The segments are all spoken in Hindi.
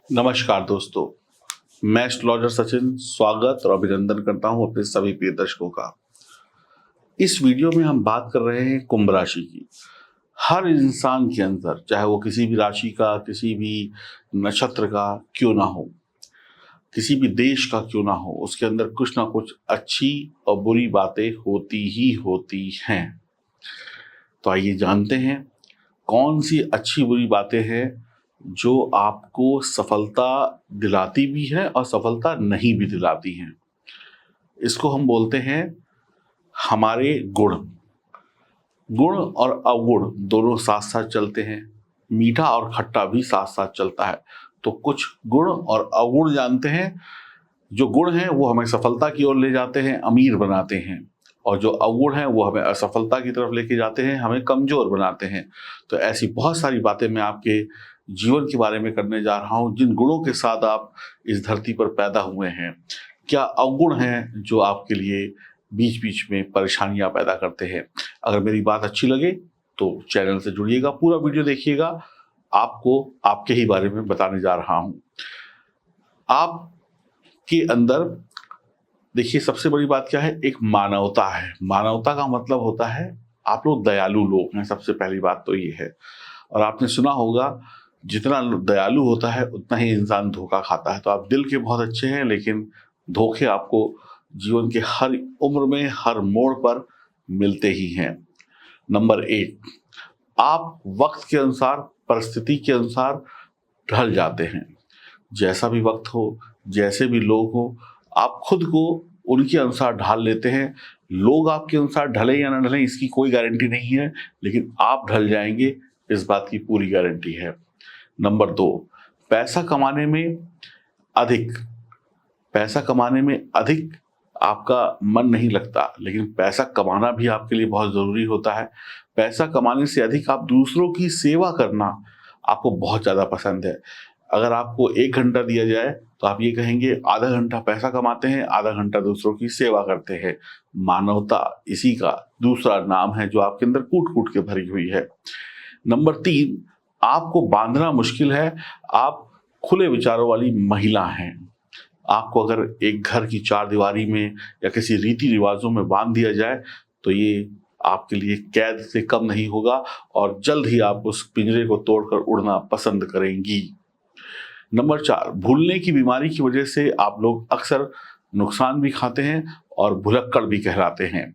नमस्कार दोस्तों, मैं एस्ट्रोलॉजर सचिन स्वागत और अभिनंदन करता हूं अपने सभी प्रिय दर्शकों का। इस वीडियो में हम बात कर रहे हैं कुंभ राशि की। हर इंसान के अंदर, चाहे वो किसी भी राशि का, किसी भी नक्षत्र का क्यों ना हो, किसी भी देश का क्यों ना हो, उसके अंदर कुछ ना कुछ अच्छी और बुरी बातें होती ही होती हैं। तो आइए जानते हैं कौन सी अच्छी बुरी बातें हैं जो आपको सफलता दिलाती भी है और सफलता नहीं भी दिलाती हैं। इसको हम बोलते हैं हमारे गुण। गुण और अवगुण दोनों साथ साथ चलते हैं, मीठा और खट्टा भी साथ साथ चलता है। तो कुछ गुण और अवगुण जानते हैं। जो गुण हैं वो हमें सफलता की ओर ले जाते हैं, अमीर बनाते हैं, और जो अवगुण हैं वो हमें असफलता की तरफ लेके जाते हैं, हमें कमजोर बनाते हैं। तो ऐसी बहुत सारी बातें मैं आपके जीवन के बारे में करने जा रहा हूं। जिन गुणों के साथ आप इस धरती पर पैदा हुए हैं, क्या अवगुण हैं जो आपके लिए बीच बीच में परेशानियां पैदा करते हैं। अगर मेरी बात अच्छी लगे तो चैनल से जुड़िएगा, पूरा वीडियो देखिएगा। आपको आपके ही बारे में बताने जा रहा हूं। आपके अंदर देखिए, सबसे बड़ी बात क्या है, एक मानवता है। मानवता का मतलब होता है आप लोग दयालु लोग हैं। सबसे पहली बात तो ये है। और आपने सुना होगा, जितना दयालु होता है उतना ही इंसान धोखा खाता है। तो आप दिल के बहुत अच्छे हैं, लेकिन धोखे आपको जीवन के हर उम्र में, हर मोड़ पर मिलते ही हैं। नंबर एक, आप वक्त के अनुसार, परिस्थिति के अनुसार ढल जाते हैं। जैसा भी वक्त हो, जैसे भी लोग हो, आप खुद को उनके अनुसार ढाल लेते हैं। लोग आपके अनुसार ढले या ना ढले इसकी कोई गारंटी नहीं है, लेकिन आप ढल जाएंगे इस बात की पूरी गारंटी है। नंबर दो, पैसा कमाने में अधिक पैसा कमाने में अधिक आपका मन नहीं लगता, लेकिन पैसा कमाना भी आपके लिए बहुत जरूरी होता है। पैसा कमाने से अधिक आप दूसरों की सेवा करना आपको बहुत ज्यादा पसंद है। अगर आपको 1 घंटा दिया जाए तो आप ये कहेंगे, आधा घंटा पैसा कमाते हैं, आधा घंटा दूसरों की सेवा करते हैं। मानवता इसी का दूसरा नाम है, जो आपके अंदर कूट कूट के भरी हुई है। नंबर तीन, आपको बांधना मुश्किल है। आप खुले विचारों वाली महिला हैं। आपको अगर एक घर की चार दीवारी में या किसी रीति रिवाजों में बांध दिया जाए तो ये आपके लिए कैद से कम नहीं होगा, और जल्द ही आप उस पिंजरे को तोड़कर उड़ना पसंद करेंगी। नंबर चार, भूलने की बीमारी की वजह से आप लोग अक्सर नुकसान भी खाते हैं और भुलक्कड़ भी कहलाते हैं।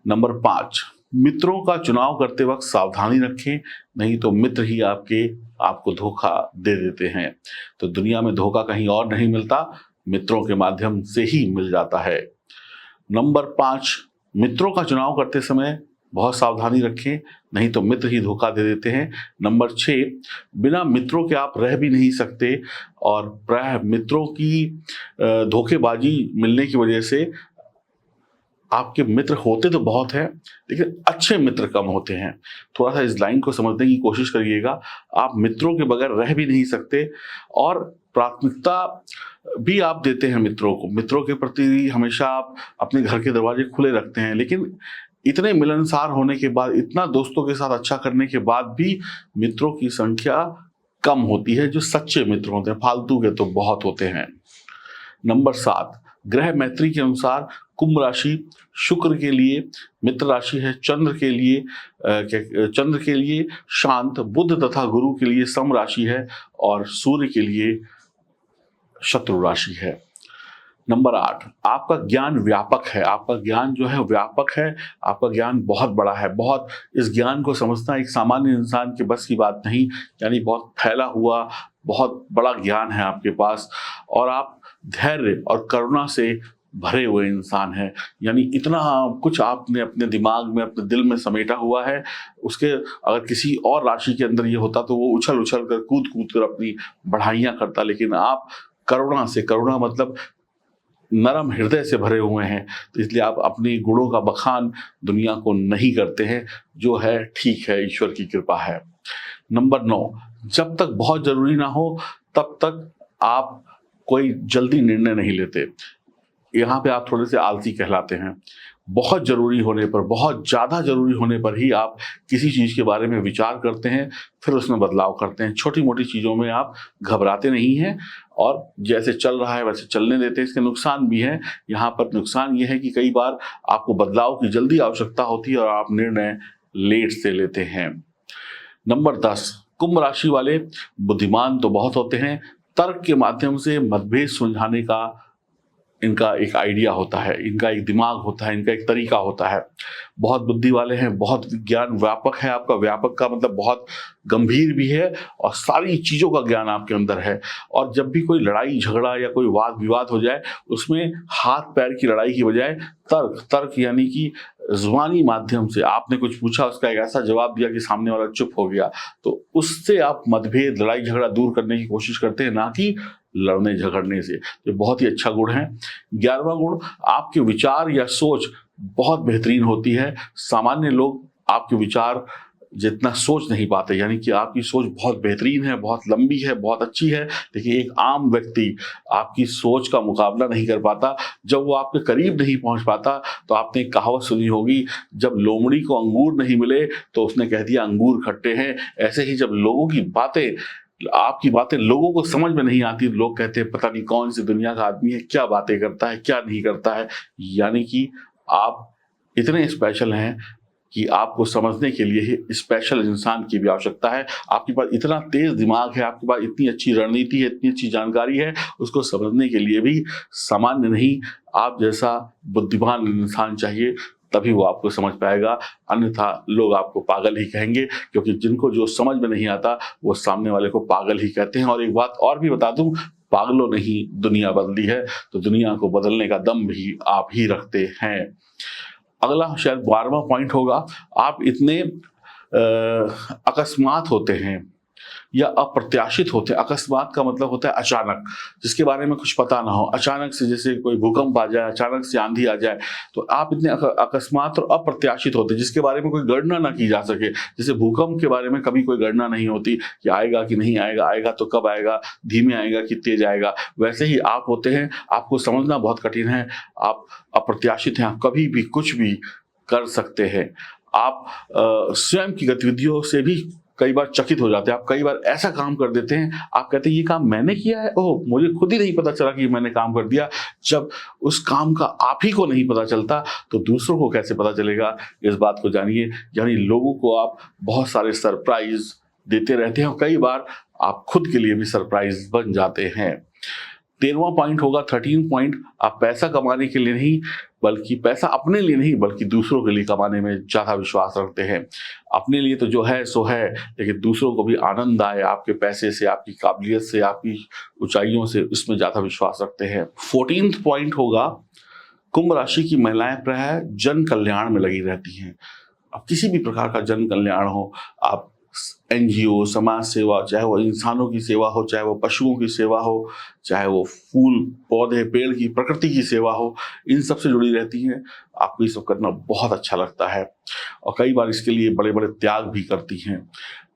नंबर पाँच, मित्रों का चुनाव करते वक्त सावधानी रखें, नहीं तो मित्र ही आपको धोखा दे देते हैं। तो दुनिया में धोखा कहीं और नहीं मिलता, मित्रों के माध्यम से ही मिल जाता है। नंबर पाँच, मित्रों का चुनाव करते समय बहुत सावधानी रखें, नहीं तो मित्र ही धोखा दे देते हैं। नंबर छः, बिना मित्रों के आप रह भी नहीं सकते, और प्रायः मित्रों की धोखेबाजी मिलने की वजह से आपके मित्र होते तो बहुत हैं, लेकिन अच्छे मित्र कम होते हैं। थोड़ा सा इस लाइन को समझने की कोशिश करिएगा। आप मित्रों के बगैर रह भी नहीं सकते, और प्राथमिकता भी आप देते हैं मित्रों को। मित्रों के प्रति हमेशा आप अपने घर के दरवाजे खुले रखते हैं, लेकिन इतने मिलनसार होने के बाद, इतना दोस्तों के साथ अच्छा करने के बाद भी मित्रों की संख्या कम होती है। जो सच्चे मित्र होते हैं, फालतू के तो बहुत होते हैं। नंबर सात, ग्रह मैत्री के अनुसार कुंभ राशि शुक्र के लिए मित्र राशि है, चंद्र के लिए शांत, बुध तथा गुरु के लिए सम राशि है, और सूर्य के लिए शत्रु राशि है। नंबर आठ, आपका ज्ञान व्यापक है। आपका ज्ञान जो है व्यापक है, आपका ज्ञान बहुत बड़ा है। बहुत इस ज्ञान को समझना एक सामान्य इंसान के बस की बात नहीं, यानी बहुत फैला हुआ, बहुत बड़ा ज्ञान है आपके पास। और आप धैर्य और करुणा से भरे हुए इंसान हैं, यानी इतना कुछ आपने अपने दिमाग में, अपने दिल में समेटा हुआ है। उसके अगर किसी और राशि के अंदर ये होता तो वो उछल उछल कर, कूद कूद कर अपनी बढ़ाइयाँ करता, लेकिन आप करुणा से, करुणा मतलब नरम हृदय से भरे हुए हैं। तो इसलिए आप अपनी गुणों का बखान दुनिया को नहीं करते हैं, जो है ठीक है, ईश्वर की कृपा है। नंबर 9, जब तक बहुत जरूरी ना हो तब तक आप कोई जल्दी निर्णय नहीं लेते। यहाँ पे आप थोड़े से आलसी कहलाते हैं। बहुत ज़रूरी होने पर, बहुत ज़्यादा ज़रूरी होने पर ही आप किसी चीज़ के बारे में विचार करते हैं, फिर उसमें बदलाव करते हैं। छोटी-मोटी चीज़ों में आप घबराते नहीं हैं और जैसे चल रहा है वैसे चलने देते हैं। इसके नुकसान भी हैं। यहाँ पर नुकसान ये है कि कई बार आपको बदलाव की जल्दी आवश्यकता होती है और आप निर्णय लेट से लेते हैं। नंबर 10, कुंभ राशि वाले बुद्धिमान तो बहुत होते हैं, तर्क के माध्यम से मतभेद सुलझाने का इनका एक आइडिया होता है, इनका एक दिमाग होता है, इनका एक तरीका होता है। बहुत बुद्धि वाले हैं, बहुत ज्ञान व्यापक है आपका। व्यापक का मतलब बहुत गंभीर भी है और सारी चीज़ों का ज्ञान आपके अंदर है। और जब भी कोई लड़ाई झगड़ा या कोई वाद विवाद हो जाए, उसमें हाथ पैर की लड़ाई की बजाय तर्क यानी कि ज़ुबानी माध्यम से आपने कुछ पूछा, उसका एक ऐसा जवाब दिया कि सामने वाला चुप हो गया, तो उससे आप मतभेद लड़ाई झगड़ा दूर करने की कोशिश करते हैं, ना कि लड़ने झगड़ने से। ये बहुत ही अच्छा गुण है। 11वां गुण, आपके विचार या सोच बहुत बेहतरीन होती है। सामान्य लोग आपके विचार जितना सोच नहीं पाते, यानी कि आपकी सोच बहुत बेहतरीन है, बहुत लंबी है, बहुत अच्छी है, लेकिन एक आम व्यक्ति आपकी सोच का मुकाबला नहीं कर पाता। जब वो आपके करीब नहीं पहुंच पाता, तो आपने एक कहावत सुनी होगी, जब लोमड़ी को अंगूर नहीं मिले तो उसने कह दिया अंगूर खट्टे हैं। ऐसे ही जब लोगों की बातें, आपकी बातें लोगों को समझ में नहीं आती, लोग कहते हैं पता नहीं कौन सी दुनिया का आदमी है, क्या बातें करता है, क्या नहीं करता है। यानी कि आप इतने स्पेशल हैं कि आपको समझने के लिए ही स्पेशल इंसान की भी आवश्यकता है। आपके पास इतना तेज दिमाग है, आपके पास इतनी अच्छी रणनीति है, इतनी अच्छी जानकारी है, उसको समझने के लिए भी सामान्य नहीं, आप जैसा बुद्धिमान इंसान चाहिए, तभी वो आपको समझ पाएगा। अन्यथा लोग आपको पागल ही कहेंगे, क्योंकि जिनको जो समझ में नहीं आता वो सामने वाले को पागल ही कहते हैं। और एक बात और भी बता दूं, पागलों ने ही दुनिया बदली है, तो दुनिया को बदलने का दम भी आप ही रखते हैं। अगला शायद 12वां पॉइंट होगा, आप इतने अकस्मात होते हैं या अप्रत्याशित होते हैं। अकस्मात का मतलब होता है अचानक, जिसके बारे में कुछ पता ना हो, अचानक से जैसे कोई भूकंप आ जाए, अचानक से आंधी आ जाए, तो आप इतने अकस्मात और अप्रत्याशित होते हैं जिसके बारे में कोई गणना ना की जा सके। जैसे भूकंप के बारे में कभी कोई गणना नहीं होती कि आएगा कि नहीं आएगा, आएगा तो कब आएगा, धीमे आएगा कि तेज आएगा। वैसे ही आप होते हैं, आपको समझना बहुत कठिन है, आप अप्रत्याशित हैं, आप कभी भी कुछ भी कर सकते हैं। आप स्वयं की गतिविधियों से भी कई बार चकित हो जाते हैं। आप कई बार ऐसा काम कर देते हैं, आप कहते हैं ये काम मैंने किया है, ओह मुझे खुद ही नहीं पता चला कि मैंने काम कर दिया। जब उस काम का आप ही को नहीं पता चलता, तो दूसरों को कैसे पता चलेगा, इस बात को जानिए। यानी लोगों को आप बहुत सारे सरप्राइज देते रहते हैं और कई बार आप खुद के लिए भी सरप्राइज बन जाते हैं। 13वां पॉइंट होगा, 13 पॉइंट, आप पैसा कमाने के लिए नहीं, बल्कि पैसा अपने लिए नहीं बल्कि दूसरों के लिए कमाने में ज़्यादा विश्वास रखते हैं। अपने लिए तो जो है सो है, लेकिन दूसरों को भी आनंद आए आपके पैसे से, आपकी काबिलियत से, आपकी ऊंचाइयों से, उसमें ज़्यादा विश्वास रखते हैं। 14th पॉइंट होगा, कुंभ राशि की महिलाएं प्रायः जन कल्याण में लगी रहती हैं। अब किसी भी प्रकार का जन कल्याण हो, आप एनजीओ, समाज सेवा, चाहे वो इंसानों की सेवा हो, चाहे वो पशुओं की सेवा हो, चाहे वो फूल पौधे पेड़ की प्रकृति की सेवा हो, इन सब से जुड़ी रहती हैं। आपको ये सब करना बहुत अच्छा लगता है और कई बार इसके लिए बड़े बड़े त्याग भी करती हैं।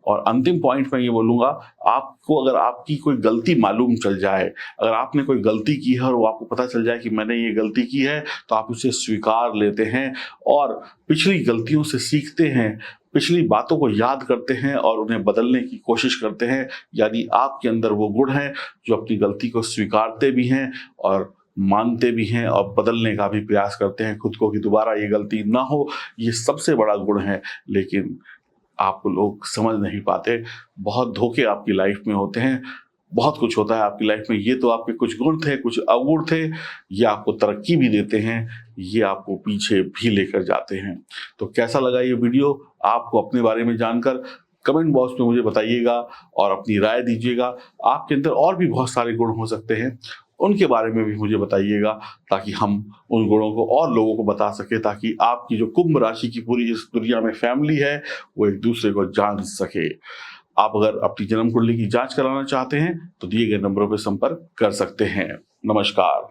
और अंतिम पॉइंट मैं ये बोलूँगा, आपको अगर आपकी कोई गलती मालूम चल जाए, अगर आपने कोई गलती की है और वो आपको पता चल जाए कि मैंने ये गलती की है, तो आप उसे स्वीकार लेते हैं और पिछली गलतियों से सीखते हैं, पिछली बातों को याद करते हैं और उन्हें बदलने की कोशिश करते हैं। यानी आपके अंदर वो गुण है जो अपनी गलती को स्वीकारते भी हैं और मानते भी हैं और बदलने का भी प्रयास करते हैं खुद को, कि दोबारा ये गलती ना हो। ये सबसे बड़ा गुण है, लेकिन आपको लोग समझ नहीं पाते। बहुत धोखे आपकी लाइफ में होते हैं, बहुत कुछ होता है आपकी लाइफ में। ये तो आपके कुछ गुण थे, कुछ अवगुण थे, ये आपको तरक्की भी देते हैं, ये आपको पीछे भी लेकर जाते हैं। तो कैसा लगा ये वीडियो आपको अपने बारे में जानकर? कमेंट बॉक्स में मुझे बताइएगा और अपनी राय दीजिएगा। आपके अंदर और भी बहुत सारे गुण हो सकते हैं, उनके बारे में भी मुझे बताइएगा, ताकि हम उन गुणों को और लोगों को बता सके, ताकि आपकी जो कुंभ राशि की पूरी इस दुनिया में फैमिली है, वो एक दूसरे को जान सके। आप अगर अपनी जन्म कुंडली की जांच कराना चाहते हैं तो दिए गए नंबरों पर संपर्क कर सकते हैं। नमस्कार।